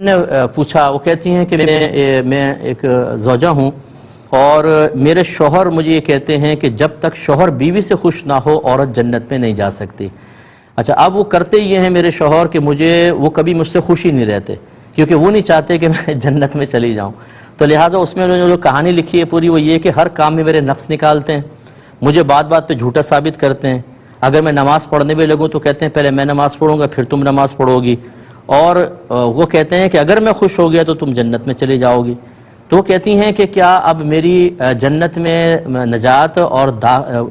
نے پوچھا، وہ کہتی ہیں کہ میں ایک زوجہ ہوں اور میرے شوہر مجھے یہ کہتے ہیں کہ جب تک شوہر بیوی سے خوش نہ ہو عورت جنت میں نہیں جا سکتی۔ اچھا، اب وہ کرتے یہ ہیں میرے شوہر کہ وہ کبھی مجھ سے خوش ہی نہیں رہتے، کیونکہ وہ نہیں چاہتے کہ میں جنت میں چلی جاؤں۔ تو لہٰذا اس میں جو کہانی لکھی ہے پوری وہ یہ کہ ہر کام میں میرے نقص نکالتے ہیں، مجھے بات بات پہ جھوٹا ثابت کرتے ہیں۔ اگر میں نماز پڑھنے بھی لگوں تو کہتے ہیں پہلے میں نماز پڑھوں گا پھر تم نماز پڑھو گی، اور وہ کہتے ہیں کہ اگر میں خوش ہو گیا تو تم جنت میں چلی جاؤ گی۔ تو وہ کہتی ہیں کہ کیا اب میری جنت میں نجات اور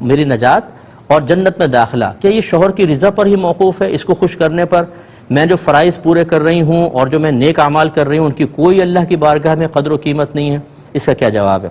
میری نجات اور جنت میں داخلہ کیا یہ شوہر کی رضا پر ہی موقوف ہے؟ اس کو خوش کرنے پر میں جو فرائض پورے کر رہی ہوں اور جو میں نیک اعمال کر رہی ہوں ان کی کوئی اللہ کی بارگاہ میں قدر و قیمت نہیں ہے؟ اس کا کیا جواب ہے؟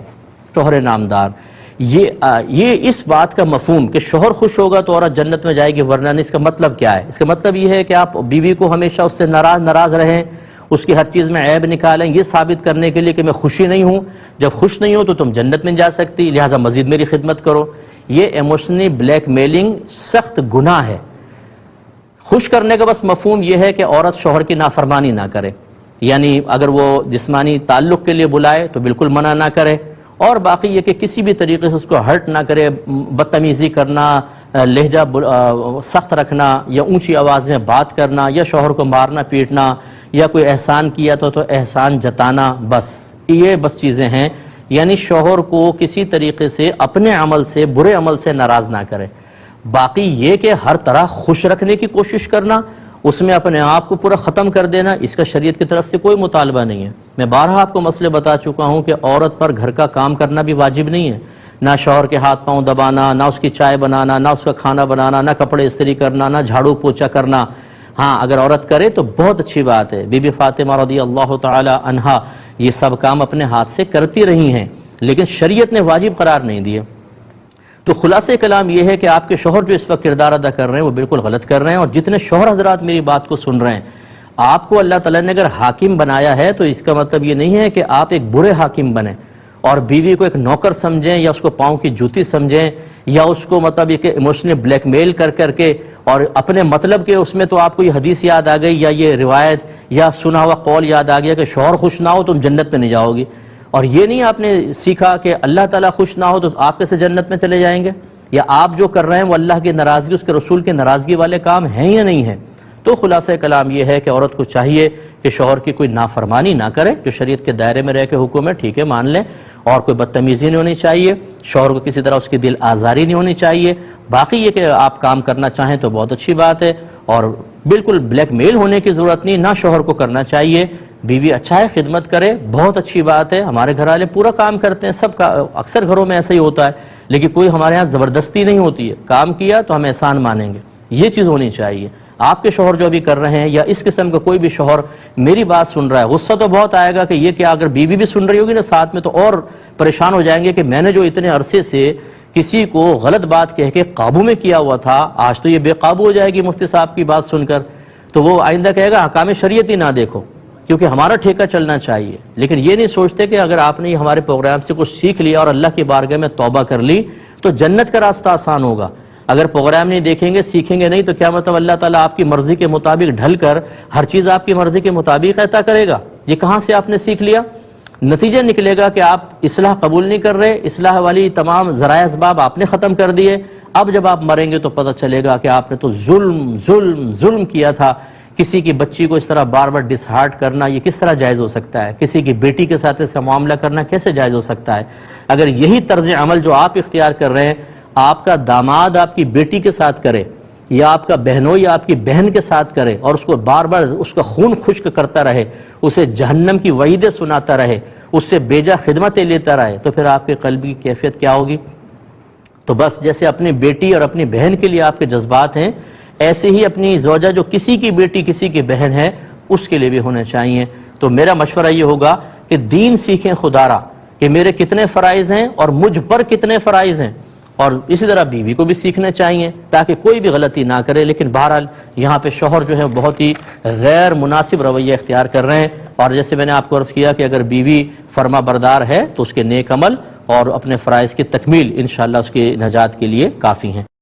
شوہر نامدار یہ اس بات کا مفہوم کہ شوہر خوش ہوگا تو عورت جنت میں جائے گی ورنہ نہیں، اس کا مطلب کیا ہے؟ اس کا مطلب یہ ہے کہ آپ بیوی کو ہمیشہ اس سے ناراض رہیں، اس کی ہر چیز میں عیب نکالیں، یہ ثابت کرنے کے لیے کہ میں خوشی نہیں ہوں، جب خوش نہیں ہوں تو تم جنت میں جا سکتی، لہٰذا مزید میری خدمت کرو۔ یہ ایموشنلی بلیک میلنگ سخت گناہ ہے۔ خوش کرنے کا بس مفہوم یہ ہے کہ عورت شوہر کی نافرمانی نہ کرے، یعنی اگر وہ جسمانی تعلق کے لیے بلائے تو بالکل منع نہ کرے، اور باقی یہ کہ کسی بھی طریقے سے اس کو ہرٹ نہ کرے، بدتمیزی کرنا، لہجہ سخت رکھنا یا اونچی آواز میں بات کرنا یا شوہر کو مارنا پیٹنا یا کوئی احسان کیا تو احسان جتانا، بس یہ چیزیں ہیں۔ یعنی شوہر کو کسی طریقے سے اپنے عمل سے، برے عمل سے ناراض نہ کرے۔ باقی یہ کہ ہر طرح خوش رکھنے کی کوشش کرنا، اس میں اپنے آپ کو پورا ختم کر دینا، اس کا شریعت کی طرف سے کوئی مطالبہ نہیں ہے۔ میں بارہا آپ کو مسئلے بتا چکا ہوں کہ عورت پر گھر کا کام کرنا بھی واجب نہیں ہے، نہ شوہر کے ہاتھ پاؤں دبانا، نہ اس کی چائے بنانا، نہ اس کا کھانا بنانا، نہ کپڑے استری کرنا، نہ جھاڑو پوچھا کرنا۔ ہاں اگر عورت کرے تو بہت اچھی بات ہے، بی بی فاطمہ رضی اللہ تعالی عنہا یہ سب کام اپنے ہاتھ سے کرتی رہی ہیں، لیکن شریعت نے واجب قرار نہیں دیے۔ تو خلاصہ کلام یہ ہے کہ آپ کے شوہر جو اس وقت کردار ادا کر رہے ہیں وہ بالکل غلط کر رہے ہیں، اور جتنے شوہر حضرات میری بات کو سن رہے ہیں، آپ کو اللہ تعالیٰ نے اگر حاکم بنایا ہے تو اس کا مطلب یہ نہیں ہے کہ آپ ایک برے حاکم بنیں اور بیوی کو ایک نوکر سمجھیں یا اس کو پاؤں کی جوتی سمجھیں یا اس کو مطلب یہ کہ ایموشنلی بلیک میل کر کے اور اپنے مطلب کے اس میں تو آپ کو یہ حدیث یاد آ گئی یا یہ روایت یا سنا ہوا قول یاد آ گیا کہ شوہر خوش نہ ہو تم جنت میں نہیں جاؤ گی، اور یہ نہیں آپ نے سیکھا کہ اللہ تعالیٰ خوش نہ ہو تو آپ کیسے جنت میں چلے جائیں گے، یا آپ جو کر رہے ہیں وہ اللہ کی ناراضگی، اس کے رسول کی ناراضگی والے کام ہیں یا نہیں ہیں۔ تو خلاصہ کلام یہ ہے کہ عورت کو چاہیے کہ شوہر کی کوئی نافرمانی نہ کرے، جو شریعت کے دائرے میں رہ کے حکم ہے ٹھیک ہے مان لیں، اور کوئی بدتمیزی نہیں ہونی چاہیے، شوہر کو کسی طرح اس کی دل آزاری نہیں ہونی چاہیے۔ باقی یہ کہ آپ کام کرنا چاہیں تو بہت اچھی بات ہے، اور بالکل بلیک میل ہونے کی ضرورت نہیں، نہ شوہر کو کرنا چاہیے۔ بیوی اچھا ہے خدمت کرے، بہت اچھی بات ہے، ہمارے گھر والے پورا کام کرتے ہیں، سب کا اکثر گھروں میں ایسا ہی ہوتا ہے، لیکن کوئی ہمارے ہاں زبردستی نہیں ہوتی ہے، کام کیا تو ہم احسان مانیں گے، یہ چیز ہونی چاہیے۔ آپ کے شوہر جو بھی کر رہے ہیں یا اس قسم کا کوئی بھی شوہر میری بات سن رہا ہے، غصہ تو بہت آئے گا کہ یہ کہ اگر بیوی بھی سن رہی ہوگی نا ساتھ میں تو اور پریشان ہو جائیں گے کہ میں نے جو اتنے عرصے سے کسی کو غلط بات کہہ کے قابو میں کیا ہوا تھا آج تو یہ بے قابو ہو جائے گی مفتی صاحب کی بات سن کر، تو وہ آئندہ کہے گا احکام شریعت ہی نہ دیکھو، کیونکہ ہمارا ٹھیکہ چلنا چاہیے۔ لیکن یہ نہیں سوچتے کہ اگر آپ نے ہمارے پروگرام سے کچھ سیکھ لیا اور اللہ کی بارگاہ میں توبہ کر لی تو جنت کا راستہ آسان ہوگا۔ اگر پروگرام نہیں دیکھیں گے، سیکھیں گے نہیں، تو کیا مطلب اللہ تعالیٰ آپ کی مرضی کے مطابق ڈھل کر ہر چیز آپ کی مرضی کے مطابق عطا کرے گا؟ یہ کہاں سے آپ نے سیکھ لیا؟ نتیجہ نکلے گا کہ آپ اصلاح قبول نہیں کر رہے، اصلاح والی تمام ذرائع اسباب آپ نے ختم کر دیے۔ اب جب آپ مریں گے تو پتہ چلے گا کہ آپ نے تو ظلم کیا تھا۔ کسی کی بچی کو اس طرح بار بار ڈس ہارٹ کرنا یہ کس طرح جائز ہو سکتا ہے؟ کسی کی بیٹی کے ساتھ ایسا معاملہ کرنا کیسے جائز ہو سکتا ہے؟ اگر یہی طرز عمل جو آپ اختیار کر رہے ہیں آپ کا داماد آپ کی بیٹی کے ساتھ کرے یا آپ کا بہنوئی آپ کی بہن کے ساتھ کرے اور اس کو بار بار اس کا خون خشک کرتا رہے، اسے جہنم کی وعیدیں سناتا رہے، اس سے بیجا خدمتیں لیتا رہے، تو پھر آپ کے قلب کی کیفیت کیا ہوگی؟ تو بس جیسے اپنی بیٹی اور اپنی بہن کے لیے آپ کے جذبات ہیں، ایسے ہی اپنی زوجہ جو کسی کی بیٹی کسی کی بہن ہے اس کے لیے بھی ہونے چاہیے۔ تو میرا مشورہ یہ ہوگا کہ دین سیکھیں خدارا کہ میرے کتنے فرائض ہیں اور مجھ پر کتنے فرائض ہیں، اور اسی طرح بیوی کو بھی سیکھنے چاہیے تاکہ کوئی بھی غلطی نہ کرے۔ لیکن بہرحال یہاں پہ شوہر جو ہے بہت ہی غیر مناسب رویہ اختیار کر رہے ہیں، اور جیسے میں نے آپ کو عرض کیا کہ اگر بیوی فرما بردار ہے تو اس کے نیک عمل اور اپنے فرائض کی تکمیل انشاءاللہ اس کی نجات کے لیے کافی ہیں۔